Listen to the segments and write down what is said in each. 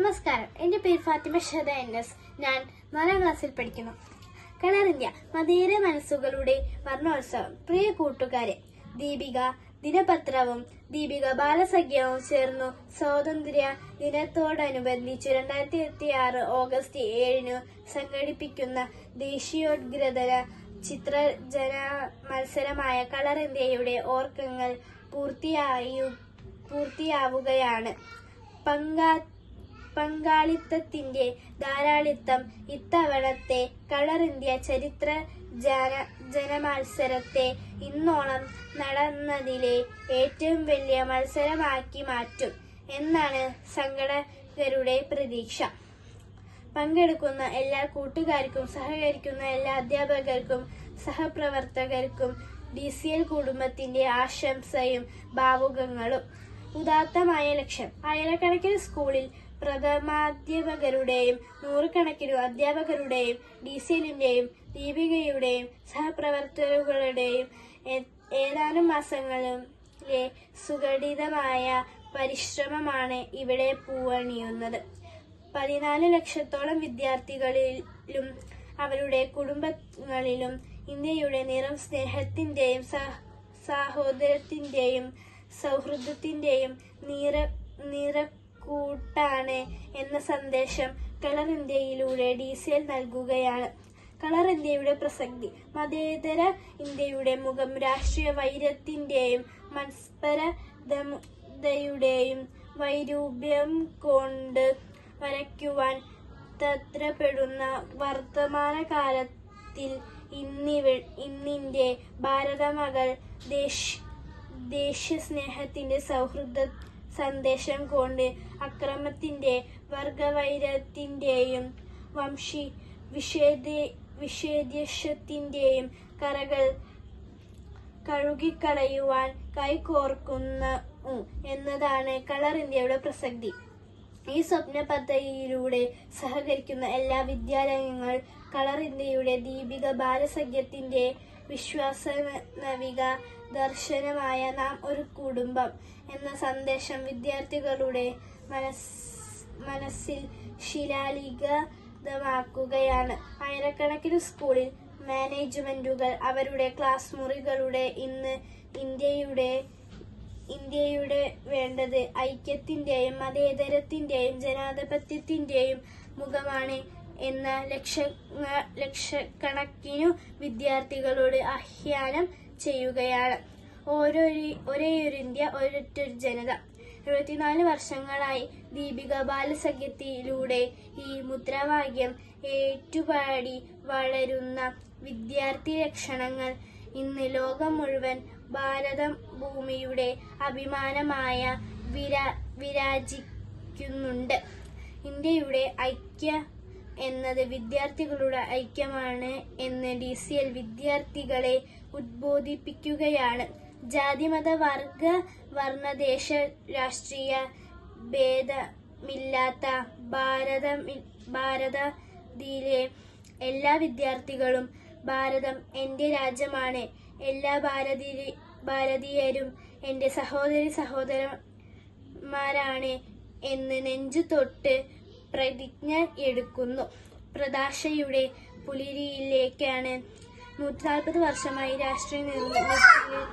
നമസ്കാരം, എൻ്റെ പേര് ഫാത്തിമ ഷഹദ NS. ഞാൻ 4ാം ക്ലാസ്സിൽ പഠിക്കുന്നു. കളർ ഇന്ത്യ മതേതര മനസ്സുകളുടെ വർണ്ണോത്സവം. പ്രിയ കൂട്ടുകാരെ, ദീപിക ദിനപത്രവും ദീപിക ബാലസഖ്യവും ചേർന്നു സ്വാതന്ത്ര്യ ദിനത്തോടനുബന്ധിച്ച് 2026 ഓഗസ്റ്റ് 7 സംഘടിപ്പിക്കുന്ന ദേശീയോദ്ഗ്രഥന ചിത്രരചന മത്സരമായ കളർ ഇന്ത്യയുടെ ഓർക്കങ്ങൾ പൂർത്തിയാവുകയാണ്. പങ്കാളിത്തത്തിന്റെ ധാരാളിത്തം ഇത്തവണത്തെ കളർ ഇന്ത്യ ചരിത്ര ജനമത്സരത്തെ ഇന്നോളം നടന്നതിലെ ഏറ്റവും വലിയ മത്സരമാക്കി മാറ്റും എന്നാണ് സംഘാടകരുടെ പ്രതീക്ഷ. പങ്കെടുക്കുന്ന എല്ലാ കൂട്ടുകാർക്കും സഹകരിക്കുന്ന എല്ലാ അധ്യാപകർക്കും സഹപ്രവർത്തകർക്കും DCL കുടുംബത്തിന്റെ ആശംസയും ഭാവുകങ്ങളും. ഉദാത്തമായ ലക്ഷ്യം. ആയിരക്കണക്കിന് സ്കൂളിൽ പ്രഥമാധ്യാപകരുടെയും നൂറുകണക്കിന് അധ്യാപകരുടെയും DCLന്റെയും ദീപികയുടെയും സഹപ്രവർത്തകരുടെയും ഏതാനും മാസങ്ങളിലെ സുഘടിതമായ പരിശ്രമമാണ് ഇവിടെ പൂവണിയുന്നത്. 14 ലക്ഷത്തോളം വിദ്യാർത്ഥികളിലും അവരുടെ കുടുംബങ്ങളിലും ഇന്ത്യയുടെ നിറം സ്നേഹത്തിന്റെയും സാഹോദര്യത്തിന്റെയും സൗഹൃദത്തിന്റെയും നിറക്കൂട്ടാണ് എന്ന സന്ദേശം കളർ ഇന്ത്യയിലൂടെ DCL നൽകുകയാണ്. കളർ ഇന്ത്യയുടെ പ്രസക്തി. മതേതര ഇന്ത്യയുടെ മുഖം രാഷ്ട്രീയ വൈര്യത്തിന്റെയും മത്സരയുടെയും വൈരൂപ്യം കൊണ്ട് വരയ്ക്കുവാൻ തത്രപ്പെടുന്ന വർത്തമാനകാലത്തിൽ ഇന്നിന്റെ ഭാരതമകൾ ദേശസ്നേഹത്തിന്റെ സൗഹൃദ സന്ദേശം കൊണ്ട് അക്രമത്തിന്റെ വർഗവൈരത്തിന്റെയും വിഷദ്വേഷത്തിന്റെയും കറകൾ കഴുകിക്കളയുവാൻ കൈകോർക്കുന്നു എന്നതാണ് കളർ ഇന്ത്യയുടെ പ്രസക്തി. ഈ സ്വപ്ന പദ്ധതിയിലൂടെ സഹകരിക്കുന്ന എല്ലാ വിദ്യാലയങ്ങൾ കളർ ഇന്ത്യയുടെ ദീപിക ബാലസഖ്യത്തിന്റെ വിശ്വാസനവിക ദർശനമായ നാം ഒരു കുടുംബം എന്ന സന്ദേശം വിദ്യാർത്ഥികളുടെ മനസ്സിൽ ശിലാലിഖിതമാക്കുകയാണ്. ആയിരക്കണക്കിന് സ്കൂളിൽ മാനേജ്മെന്റുകൾ അവരുടെ ക്ലാസ് മുറികളുടെ ഇന്ന് ഇന്ത്യയുടെ വേണ്ടത് ഐക്യത്തിന്റെയും മതേതരത്തിന്റെയും ജനാധിപത്യത്തിന്റെയും മുഖമാണ് എന്ന ലക്ഷക്കണക്കിനു വിദ്യാർത്ഥികളോട് ആഹ്വാനം ചെയ്യുകയാണ്. ഒരേയൊരു ഇന്ത്യ, ഒരൊറ്റൊരു ജനത. 74 വർഷങ്ങളായി ദീപിക ബാലസഖ്യത്തിലൂടെ ഈ മുദ്രാവാക്യം ഏറ്റുപാടി വളരുന്ന വിദ്യാർത്ഥി ലക്ഷണങ്ങൾ ഇന്ന് ലോകം മുഴുവൻ ഭാരതം ഭൂമിയുടെ അഭിമാനമായ വിരാജിക്കുന്നുണ്ട്. ഇന്ത്യയുടെ ഐക്യം എന്നത് വിദ്യാർത്ഥികളുടെ ഐക്യമാണ് എന്ന് DCL വിദ്യാർത്ഥികളെ ഉദ്ബോധിപ്പിക്കുകയാണ്. ജാതിമത വർഗ വർണ്ണദേശ രാഷ്ട്രീയ ഭേദമില്ലാത്ത ഭാരതത്തിലെ എല്ലാ വിദ്യാർത്ഥികളും ഭാരതം എന്റെ രാജ്യമാണ്, എല്ലാ ഭാരതീയരും എന്റെ സഹോദരന്മാരാണ് എന്ന് നെഞ്ചു തൊട്ട് പ്രതിജ്ഞ എടുക്കുന്നു. പ്രത്യാശയുടെ പുലരിയിലേക്കാണ് 140 വർഷമായി രാഷ്ട്രീയ നിർമ്മിതിയിൽ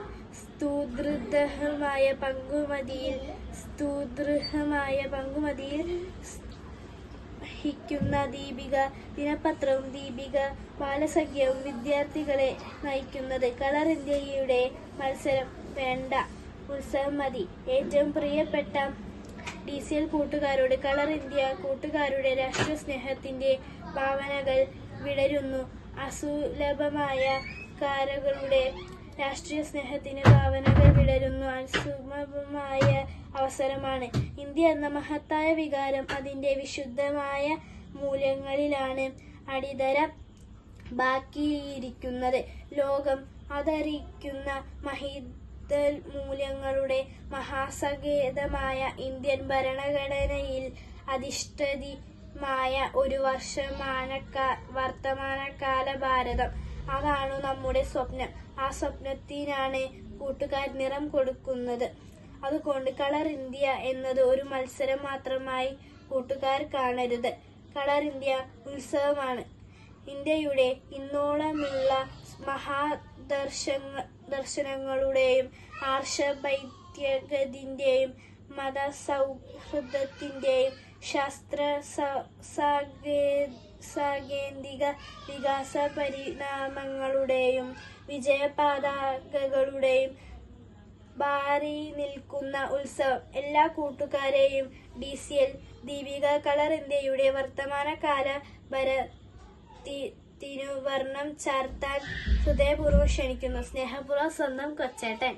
സുദൃഢമായ പങ്കുമതിയിൽ വഹിക്കുന്ന ദീപിക ദിനപത്രവും ദീപിക ബാലസഖ്യവും വിദ്യാർത്ഥികളെ നയിക്കുന്നത്. കളർ ഇന്ത്യയുടെ മത്സരം വേണ്ട, ഉത്സവം മതി. ഏറ്റവും പ്രിയപ്പെട്ട DCL കൂട്ടുകാരോട് കളർ ഇന്ത്യ കൂട്ടുകാരുടെ രാഷ്ട്രീയ സ്നേഹത്തിന്റെ ഭാവനകൾ വിടരുന്നു. അസുലഭമായ കാരകളുടെ രാഷ്ട്രീയ സ്നേഹത്തിന്റെ ഭാവനകൾ വിടരുന്നു. അസുലഭമായ അവസരമാണ്. ഇന്ത്യ എന്ന മഹത്തായ വികാരം അതിന്റെ വിശുദ്ധമായ മൂല്യങ്ങളിലാണ് അടിത്തറ ബാക്കിയിരിക്കുന്നത്. ലോകം ആദരിക്കുന്ന മൂല്യങ്ങളുടെ മഹാസങ്കേതമായ ഇന്ത്യൻ ഭരണഘടനയിൽ അധിഷ്ഠിതമായ ഒരു വർത്തമാനകാല ഭാരതം. അതാണ് നമ്മുടെ സ്വപ്നം. ആ സ്വപ്നത്തിനാണ് കൂട്ടുകാർ നിറം കൊടുക്കുന്നത്. അതുകൊണ്ട് കളർ ഇന്ത്യ എന്നത് ഒരു മത്സരം മാത്രമായി കൂട്ടുകാർ കാണരുത്. കളർ ഇന്ത്യ ഉത്സവമാണ്. ഇന്ത്യയുടെ ഇന്നോളമുള്ള മഹാദർശനങ്ങളുടെയും ആർഷവൈദ്യകത്തിന്റെയും മതസൗഹൃദത്തിന്റെയും സാങ്കേതിക വികാസ പരിണാമങ്ങളുടെയും വിജയപതാകകളുടെയും ബാറി നിൽക്കുന്ന ഉത്സവം. എല്ലാ കൂട്ടുകാരെയും DCL ദീപിക കളർ ഇന്ത്യയുടെ വർത്തമാനകാല ഭരത്തിനു വർണ്ണം ചാർത്താൻ ഹൃദയപൂർവ്വം ക്ഷണിക്കുന്നു. സ്നേഹപൂർവ്വം സ്വന്തം കൊച്ചേട്ടൻ.